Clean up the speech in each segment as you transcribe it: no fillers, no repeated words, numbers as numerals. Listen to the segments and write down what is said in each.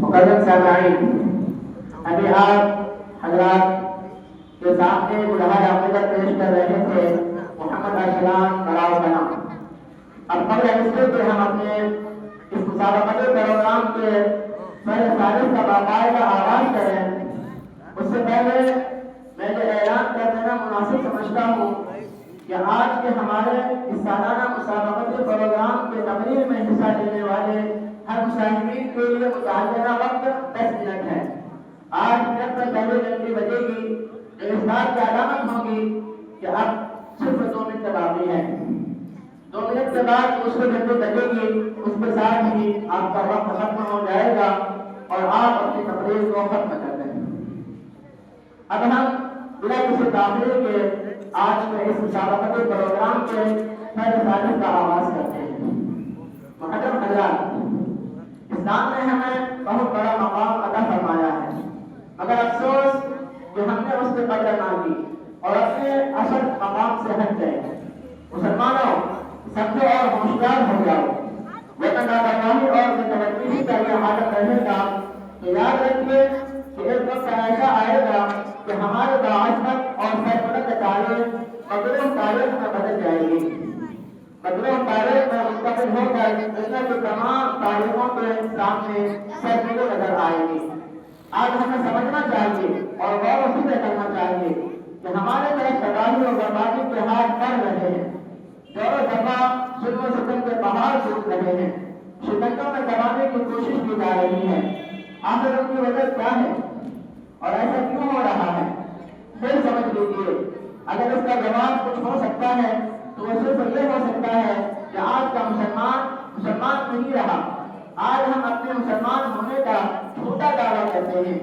مقدم سامعین، ابھی آپ حضرات کے سامنے مظہر عقیدت پیش کر رہے تھے محمد ارسلان مراؤ کا نام۔ اب قبل اس سے کہ ہم اپنے اس مسابقتی پروگرام کے پہلے ثالث کا باقاعدہ آغاز کریں، اس سے پہلے میں یہ اعلان کر دینا مناسب سمجھتا ہوں کہ آج کے ہمارے اس سالانہ مسابقتی پروگرام کے تقریر میں حصہ لینے والے ہر مشاہدین کے لیے متعینہ وقت 10 منٹ ہے۔ 8 منٹ پر پہلے گھنٹی بجے گی جو اس بات کی علامت ہوگی کہ اب صرف 2 منٹ باقی ہے۔ 2 منٹ کے بعد دوسری گھنٹی بجے گی، اس کے ساتھ ہی آپ کا وقت ختم ہو جائے گا اور آپ اپنی تقریر کو ختم کر دیں۔ اب ہم بلا کسی تاخیر کے آج کے اس مسابقتی پروگرام کے پہلے ثالث کا آغاز کرتے ہیں۔ محترم حضرات، اسلام نے ہمیں بہت بڑا مقام عطا فرمایا ہے، مگر افسوس کہ ہم نے اس کی قدر نہ کی اور اپنے اصل مقام سے ہٹ گئے۔ مسلمانوں، سمجھو اور ہوشیار ہو جاؤ، وطن لاپرواہی اور بے توجہی کا یہ حالت رہے گا تو یاد رکھیے کہ ایک وقت ایسا آئے گا کہ ہمارے باعظمت اور سربلند تاریخ مظلوم تاریخ میں بدل جائے گی۔ مظلوم تاریخ میں منتقل ہو کر دنیا کی تمام تاریخوں کے سامنے سربلند نظر آئے گی۔ آج ہمیں سمجھنا چاہیے اور غور و فکر کرنا چاہیے کہ ہمارے طرف تباہی اور بربادی کے ہاتھ بڑھ رہے ہیں، دور دفعہ ظلم و ستم کے پہاڑ ٹوٹ رہے ہیں، شکنجوں میں دبانے کی کوشش کی جا رہی ہے۔ آخر ان کی وجہ کیا ہے اور ایسا کیوں ہو رہا ہے؟ پھر سمجھ لیجیے، اگر اس کا جواب کچھ ہو سکتا ہے تو وہ صرف یہ ہو سکتا ہے کہ آج کا مسلمان نہیں رہا۔ آج ہم اپنے مسلمان ہونے کا جھوٹا دعویٰ کرتے ہیں،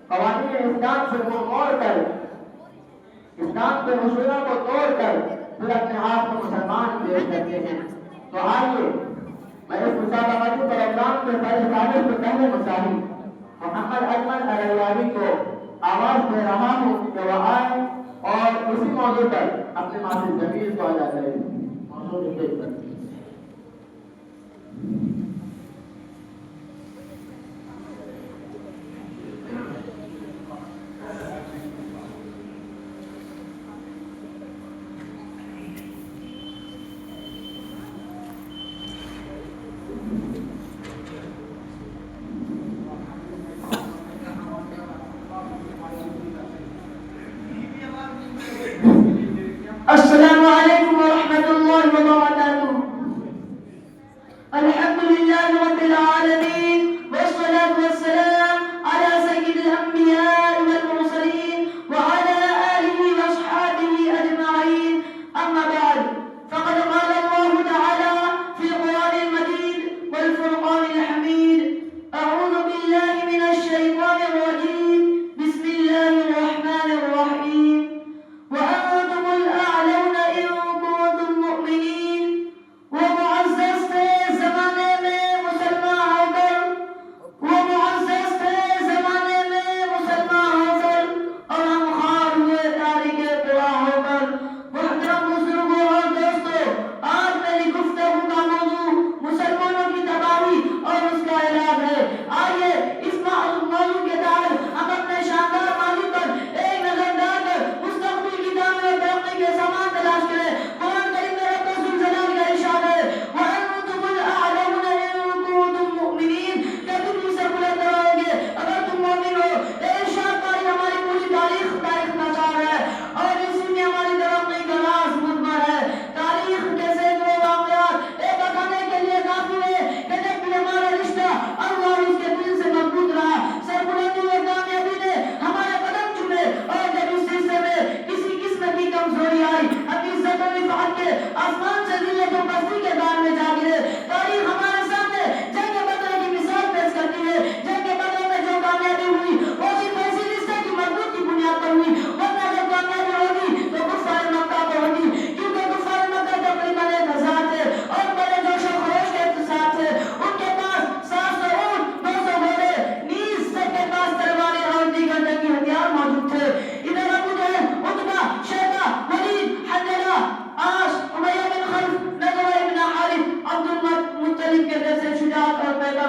قوانین اسلام سے منہ موڑ کر، اسلام کے اصولوں کو توڑ کر پھر اپنے آپ کو مسلمان پیش کرتے ہیں۔ تو آئیے میں اس مسابقتی پروگرام کے پہلے ثالث کے پہلے مشاہد محمد اجمل اریاوی کو آواز دے رہا ہوں کہ وہ آئے اور اسی موضوع پر اپنے ماضی ضمیر کو ادا کریں۔ موضوع اسٹیج پر۔ السلام علیکم ورحمۃ اللہ وبرکاتہ۔ الحمد للہ رب العالمین والصلاة والسلام على سید الانبیاء والمرسلین وعلى آلہ واصحابہ اجمعین، اما بعد فقد قال اللہ تعالی فی القرآن المجید والفرقان الحمید، اعوذ باللہ من الشیطان الرجیم، بسم اللہ الرحمن الرحیم، وأنتم الأعلون إن كنتم مؤمنين۔ ومعزز تھے زمانے میں مسلمان ہو کر، ومعزز تھے زمانے میں مسلمان ہو کر، اور ہم خوار ہوئے تاریخ قرآن ہو کر۔ محترم بزرگوں اور دوستوں، آج میری گفتگو کا موضوع مسلمانوں کی تباہی اور اس کا علاج ہے۔ آئیے اس موضوع کے تحت ہم اپنے شاندار ماضی پر ایک نظر ڈال کر مستقبل کی تعمیر اور ترقی کے سامان تلاش کریں۔ قرآن کریم میں رب ذوالجلال کا ارشاد ہے، وَأَنتُمُ الْأَعْلَوْنَ إِن كُنتُم مُّؤْمِنِينَ، کہ تم مجھ سے بلند رہو گے اگر تم مومن ہو۔ ارشاد پاری ہماری پوری تاریخ ناچار ہے اور اسی میں ہماری ترقی کا راز مضمر ہے۔ تاریخ کے سینکڑوں واقعات یہ بتانے کے لیے کافی ہے کہ جب بھی ہمارا رشتہ اللہ اور اس کے دل سے مضبوط رہا، سربلندی و کامیابی نے ہمارے قدم چومے، اور جب اس سلسلے میں کسی قسم کی کمزوری آئی، اپنی عزت و رفعت کے آسمان سے ذلت و پستی کے دار میں جا گرے۔ تاریخ ہمارے سامنے جنگ بدر کی مثال پیش کرتی ہے۔ جنگ بدر میں جو کامیابی ہوئی وہ صرف ایسی رشتے کی مضبوط کی بنیاد پر ہوئی، ورنہ اگر کامیابی ہوگی تو کفار مکہ کو ہوگی، کیونکہ کفار مکہ تقریباً 1000 تھے اور بڑے جوش و خروش کے ساتھ تھے۔ ان کے پاس 700 اونٹ، 200 گھوڑے، نیز سب کے پاس تلواریں اور دیگر جنگی ہتھیار موجود تھے۔ ادھر ابو جہل، عتبہ، شیبہ، ولید، حنظلہ، عاص، امیہ بن خلف، نضر ابن حارث، عبد المطلب کے جیسے شجاعت اور پیدا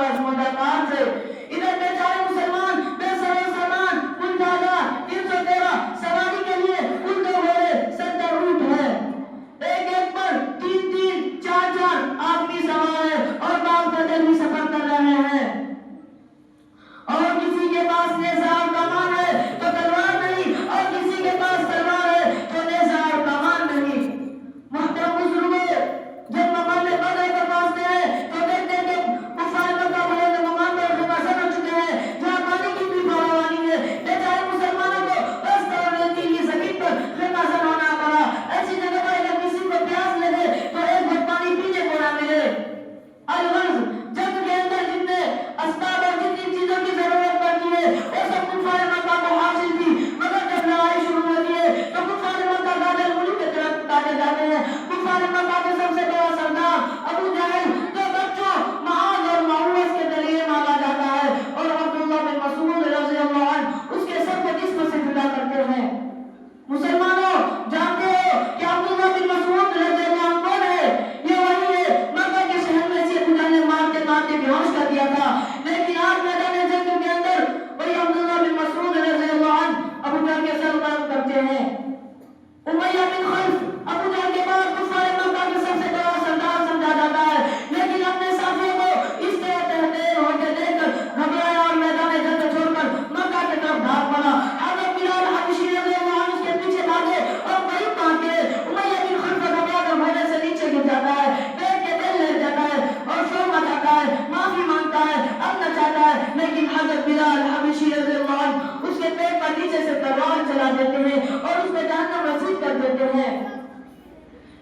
حضرت بلال حبشی رضی اللہ عنہ اس کے پیٹ پر نیچے سے تلوار چلا دیتے ہیں اور اس میں جہنم رسید کر دیتے ہیں۔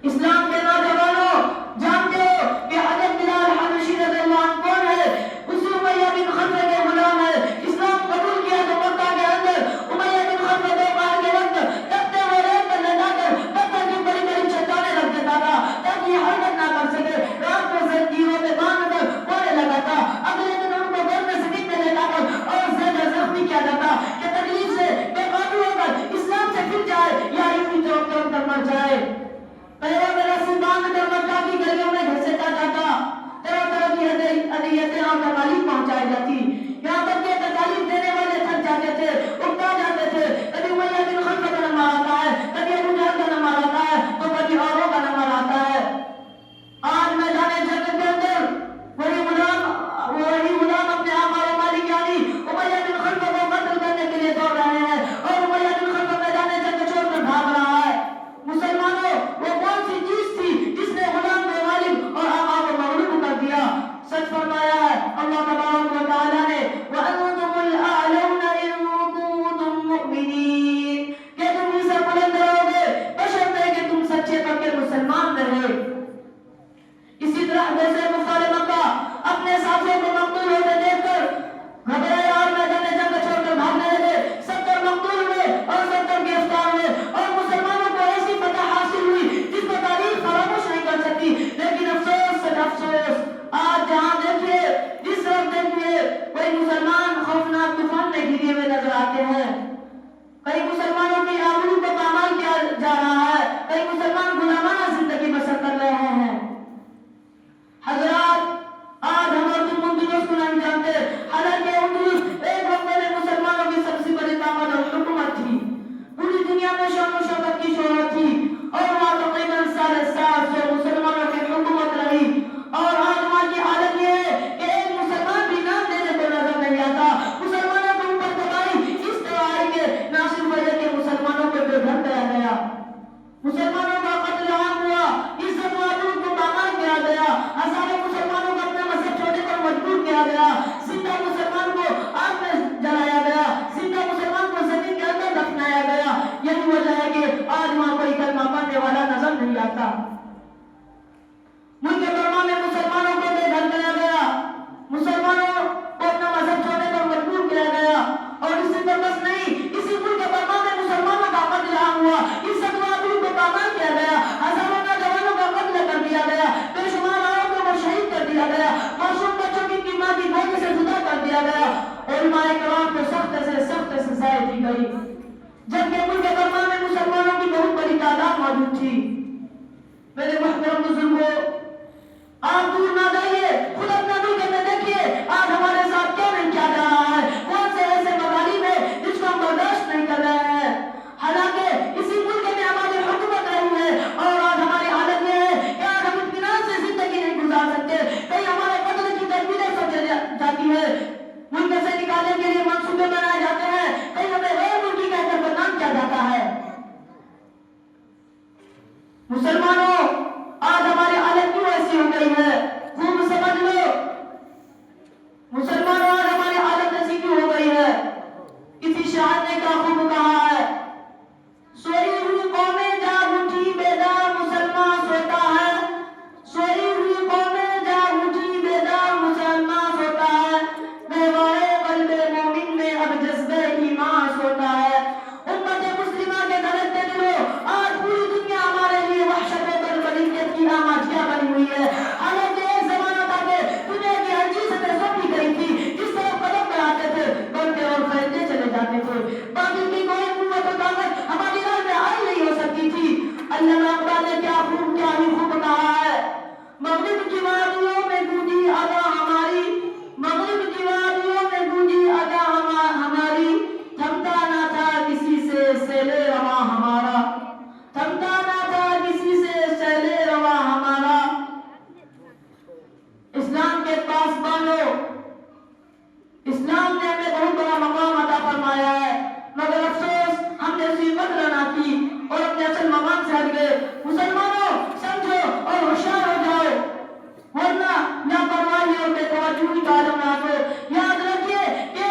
اسلام کے نوجوانوں، جانتے ہو کہ حضرت بلال حبشی رضی اللہ عنہ کون ہے؟ اسی امیہ بن خلف کے غلام ہے۔ اسلام قبول کیا تو مکہ کے اندر امیہ بن خلف دوپہر کے وقت تپتے ہوئے ریت پر لے جا کر پتھر کی بڑی بڑی چٹانیں رکھ دیتا تھا تاکہ یہ حرکت نہ کر سکے۔ رات کو زنجیروں میں باندھ کر کوڑے لگا تھا۔ اگلے دن ان کو گھر میں زمین میں لے جا کر اور زیادہ زخمی کیا جاتا کہ تکلیف سے بے قابو ہو کر اسلام سے پھر جائے یا یوں ہی چوک چوک کر مر جائے۔ پیروں میں رسی باندھ کر مکہ کی گلیوں میں گھسیٹا جاتا، طرح طرح کی اذیتیں اور تکالیف پہنچائی جاتی، یہاں تک کہ تکالیف دینے والے تھک جاتے تھے، اکتا جاتے تھے۔ کبھی امیہ بن خلف کا نمبر آتا ہے، کبھی ابو جہل کا نمبر آتا ہے تو کبھی اوروں کا نمبر آتا ہے۔ آج میدان جنگ کے اندر وہی غلام اپنے آقا و مالک یعنی امیہ بن خلف کو قتل کرنے کے لیے دوڑ رہے ہیں اور امیہ بن خلف میدان جنگ چھوڑ کر بھاگ رہا ہے۔ مسلمانوں، وہ کون سی چیز تھی جس نے غلام کو غالب اور آقا کو مغلوب کر دیا؟ سچ فرمایا ہے اللہ تبارک و تعالیٰ نے وَأَنْتُمُ الْأَعْلَوْنَ إِن كُنتُم مُّؤْمِنِينَ کہ تم ہی سے بلند رہوگے بشرطے کہ تم سچے پکے مسلمان رہے۔ اسی طرح دوسرے کفار مکہ اپنے ساتھیوں کو مقتول ہوتے دیکھ کر گھبرائے اور میدان جنگ چھوڑ کر بھاگنے لگے۔ 70 مقتول ہوئے اور 70 گرفتار ہوئے اور مسلمانوں کو ایسی فتح حاصل ہوئی جس کو تاریخ فراموش نہیں کر سکتی۔ لیکن افسوس سے افسوس، آج جہاں دیکھیے، جس طرف دیکھیے، کوئی مسلمان خوفناک طوفان میں گھرے ہوئے نظر آتے ہیں۔ کئی مسلمانوں کی آبرو کو پامال کیا جا رہا ہے، کئی مسلمان غلامانہ زندگی بسر کر رہے ہیں۔ حضرات، آج ہم اور تم اندلس کو نہیں جانتے، حالانکہ اندلس ایک وقت میں مسلمانوں کی سب سے بڑی طاقت اور حکومت تھی، پوری دنیا میں شان و شوکت کی شہرت تھی اور وہاں تقریباً 750 مسلمانوں کی حکومت رہی۔ اور آج وہاں کی حالت یہ ہے کہ ایک مسلمان بھی نام لینے کو نظر نہیں آتا۔ مسلمانوں کے اوپر تباہی اس طرح آئی کہ نہ صرف وجہ کہ مسلمانوں کو بے گھر کیا گیا، مسلمانوں کا قتل عام ہوا، عزت و آبرو کو پامال کیا گیا، ہزاروں مسلمانوں کو اپنا مذہب چھوڑنے پر مجبور کیا گیا، زندہ مسلمان کو آگ میں جلایا گیا، زندہ مسلمان کو زمین کے اندر دفنایا گیا۔ یہی وجہ ہے کہ آج وہاں کوئی کلمہ پڑھنے والا نظر نہیں آتا۔ ملک برما میں مسلمانوں کو بے گھر کیا گیا، مسلمانوں کو اپنا مذہب چھوڑنے پر مجبور کیا گیا، اور اسی پر بس نہیں، اسی ملک برما میں مسلمانوں کا قتل عام ہوا، عزت و آبرو کو پامال کیا گیا، ہزاروں نوجوانوں کا قتل کر دیا گیا، بے شمار عورتوں کو شہید کر دیا گیا، معصوم بچوں کی ماں کی گود سے جدا کر دیا گیا، علماء کرام کو سخت سے سخت سزائیں دی گئی، جبکہ ملک برما میں مسلمانوں کی بہت بڑی تعداد موجود تھی۔ میرے محترم بزرگوں، آپ دور نہ جائیے، خود اپنا ملک میں دیکھیے آج ہمارے ساتھ کیا نہیں کیا جا رہا ہے، کون سے ایسے مظالم ہیں جس کو ہم برداشت نہیں کر رہے ہیں۔ حالانکہ اسی ملک میں ہماری حکومت رہی ہے اور آج ہماری حالت یہ ہے کہ آج ہم اطمینان سے زندگی نہیں گزار سکتے، کہیں ہمارے قتل کی تدبیریں سوچی جاتی ہے، ملک سے نکالنے کے لیے منصوبے بنائے جاتے ہیں، کہیں ہمیں غیر ملکی کہہ کر بدنام کیا جاتا ہے۔ مسلمانوں، آج ہماری حالت کیوں ایسی ہو گئی ہے؟ خوب سمجھ لو، مسلمانوں آج ہماری حالت ایسی کیوں ہو گئی ہے؟ کسی شاعر نے کہا، خوب کہا ہے، سوئی ہوئی قومیں جاگ اٹھی بیدار مسلمان سوتا ہے، سوئی ہوئی قومیں جاگ اٹھی بیدار مسلمان سوتا ہے، گہوارے قلب مومن میں اب جذبہ ایمان سوتا ہے۔ امت مسلمہ کے دھڑکتے دلوں، آج پوری دنیا ہمارے لیے وحشت و بربریت کی آماجیاں بنی ہوئی ہے۔ حالانکہ ایک زمانہ تھا کہ دنیا کی ہر چیز ہمیں سونپی گئی تھی، جس طرف قدم بڑھاتے تھے بڑھتے اور پھیلتے چلے جاتے تھے، باقی کی کوئی قوت و طاقت ہماری راہ میں آئی نہیں ہو سکتی تھی۔ علامہ اقبال نے کیا ہی خوب کہا ہے، مغرب کی وادیوں میں گونجی ادا ہماری، مغرب کی وادیوں میں گونجی ادا ہماری، تھمتا نہ تھا کسی سے سیل رواں ہمارا، تھمتا نہ تھا کسی سے سیل رواں ہمارا۔ اسلام کے پاس بانو، اسلام نے ہمیں بہت بڑا مقام عطا فرمایا ہے، مگر افسوس ہم نے اسی قدر نہ کی اور اپنے اصل مقام سے ہٹ گئے۔ مسلمانوں، سمجھو اور ہوشیار ہو جاؤ، ورنہ لاپرواہی اور بے توجہی کا عالم نہ ہو۔ یاد رکھیے کہ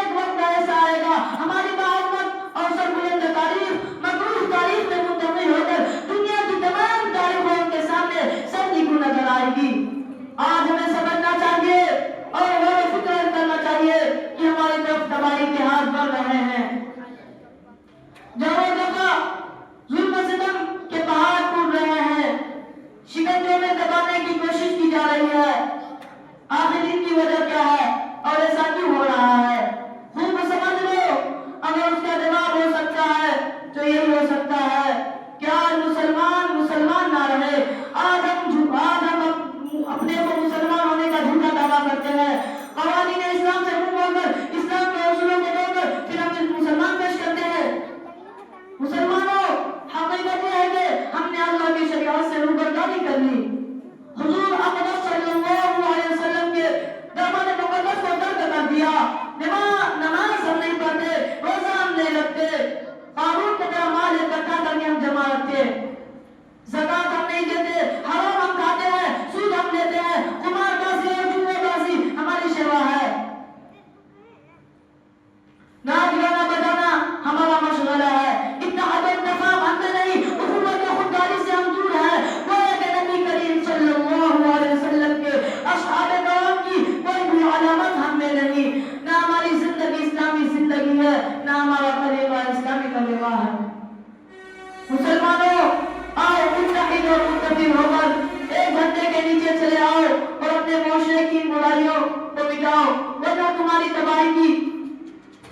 کرتے ہیں. قوانین اسلام سے منہ موڑ کر, اسلام کے اصولوں کو توڑ کر پھر ہم مسلمان پیش کرتے ہیں. مسلمانوں, حقیقت یہ ہے کہ ہم نے اللہ کی شریعت سے روگردانی کر لی. حضور اقدس صلی اللہ علیہ وسلم کے دامن مقدس کو ترک کر دیا. نماز ہم نہیں پڑھتے, روزہ ہم نہیں رکھتے, قانون کی طرح مال اکٹھا کر کے ہم جمع رکھتے, زکات ہم نہیں دیتے, حرام ہم کھاتے ہیں, سود ہم لیتے ہیں, قمار بازی اور جوا بازی ہماری شیوا ہے. ناچ گانا بجانا ہمارا مشغلہ ہے. اتحاد و اتفاق ہم میں نہیں, اخوت و خودداری سے ہم دور ہیں. گویا کہ نبی کریم صلی اللہ علیہ وسلم کے اصحاب کرام کی کوئی بھی علامت ہم میں نہیں. نہ ہماری زندگی اسلامی زندگی ہے, نہ ہمارا طریقہ اسلامی طریقہ ہے. مسلمانوں, آؤ متحد اور متفق ہو کر ایک جھنڈے کے نیچے چلے آؤ اور اپنے معاشرے کی برائیوں کو مٹاؤ, ورنہ تمہاری تباہی کی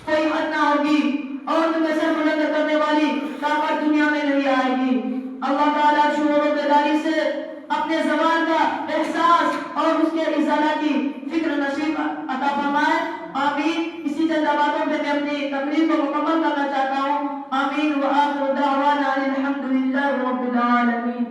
کوئی حد نہ ہوگی اور تمہیں سر بلند کرنے والی طاقت دنیا میں نہیں آئے گی. اللہ تعالیٰ شعور و بیداری سے اپنے زوال کا احساس اور اس کے ازالہ کی فکر نصیب عطا فرمائے. آمین. اسی چند باتوں پہ میں اپنی تقریر کو مکمل کرنا چاہتا ہوں. آمین. وآخر دعوانا الحمدللہ رب العالمین.